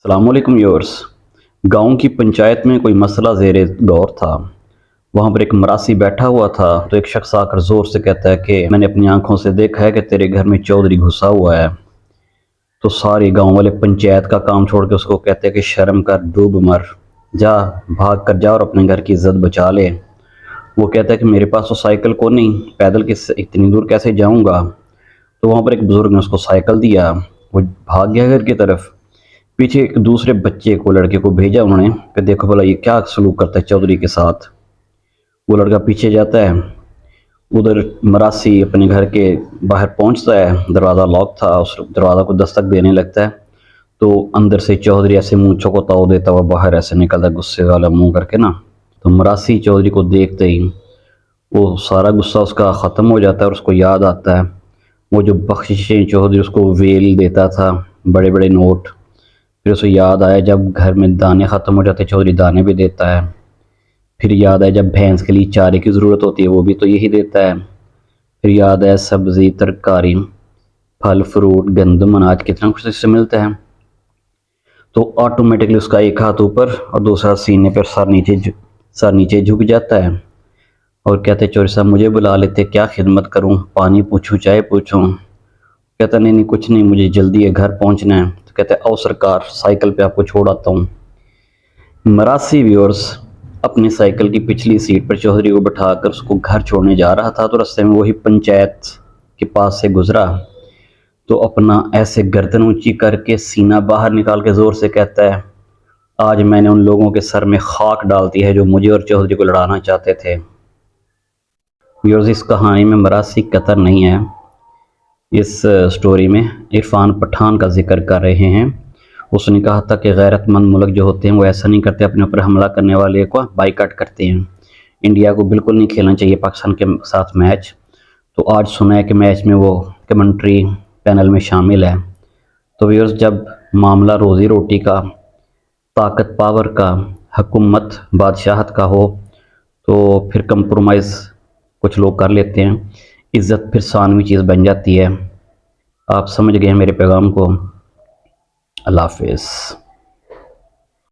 अस्सलामुअलैकुम व्यूअर्स। गांव की पंचायत में कोई मसला ज़ेरे गौर था। वहाँ पर एक मरासी बैठा हुआ था तो एक शख्स आकर ज़ोर से कहता है कि मैंने अपनी आंखों से देखा है कि तेरे घर में चौधरी घुसा हुआ है। तो सारे गांव वाले पंचायत का काम छोड़ के उसको कहते हैं कि शर्म कर, डूब मर, जा, भाग कर जा और अपने घर की इज्जत बचा ले। वो कहता है कि मेरे पास तो साइकिल को नहीं, पैदल किस इतनी दूर कैसे जाऊँगा। तो वहाँ पर एक बुज़ुर्ग ने उसको साइकिल दिया। वो भाग गया घर की तरफ। पीछे एक दूसरे बच्चे को, लड़के को भेजा उन्होंने कि देखो भला ये क्या सलूक करता है चौधरी के साथ। वो लड़का पीछे जाता है। उधर मरासी अपने घर के बाहर पहुंचता है। दरवाज़ा लॉक था। उस दरवाज़ा को दस्तक देने लगता है तो अंदर से चौधरी ऐसे मुंह चौकोताव देता हुआ बाहर ऐसे निकलता है, गुस्से वाला मुंह करके ना। तो मरासी चौधरी को देखते ही वो सारा गुस्सा उसका ख़त्म हो जाता है और उसको याद आता है वो जो बख्शिशें चौधरी उसको वेल देता था, बड़े बड़े नोट। फिर उसे याद आया जब घर में दाने ख़त्म हो जाते चौधरी दाने भी देता है। फिर याद आया जब भैंस के लिए चारे की ज़रूरत होती है वो भी तो यही देता है। फिर याद आया सब्ज़ी, तरकारी, फल फ्रूट, गंदम, अनाज कितना कुछ इससे मिलता है। तो ऑटोमेटिकली उसका एक हाथ ऊपर और दूसरा सीने पर सर नीचे झुक जाता है और कहते चौधरी साहब मुझे बुला लेते, क्या खिदमत करूं, पानी पूछूं, चाय पूछूं। कहता नहीं नहीं कुछ नहीं, मुझे जल्दी है, घर पहुंचना है। तो कहते आओ सरकार, साइकिल पे आपको छोड़ आता हूँ। मरासी व्यूअर्स अपनी साइकिल की पिछली सीट पर चौधरी को बिठाकर उसको घर छोड़ने जा रहा था तो रास्ते में वही पंचायत के पास से गुजरा तो अपना ऐसे गर्दन ऊंची करके सीना बाहर निकाल के ज़ोर से कहता है आज मैंने उन लोगों के सर में खाक डाल दी है जो मुझे और चौधरी को लड़ाना चाहते थे। व्यूअर्स इस कहानी में मरासी कतर नहीं है। इस स्टोरी में इरफान पठान का जिक्र कर रहे हैं। उसने कहा था कि गैरतमंद मुल्क जो होते हैं वो ऐसा नहीं करते, अपने ऊपर हमला करने वाले को बाइकाट करते हैं। इंडिया को बिल्कुल नहीं खेलना चाहिए पाकिस्तान के साथ मैच। तो आज सुना है कि मैच में वो कमेंट्री पैनल में शामिल है। तो व्यूअर्स जब मामला रोज़ी रोटी का, ताकत पावर का, हुकूमत बादशाहत का हो तो फिर कंप्रोमाइज़ कुछ लोग कर लेते हैं। इज़्ज़त फिर सानवी चीज़ बन जाती है। आप समझ गए मेरे पैगाम को। अल्लाह हाफ़िज़।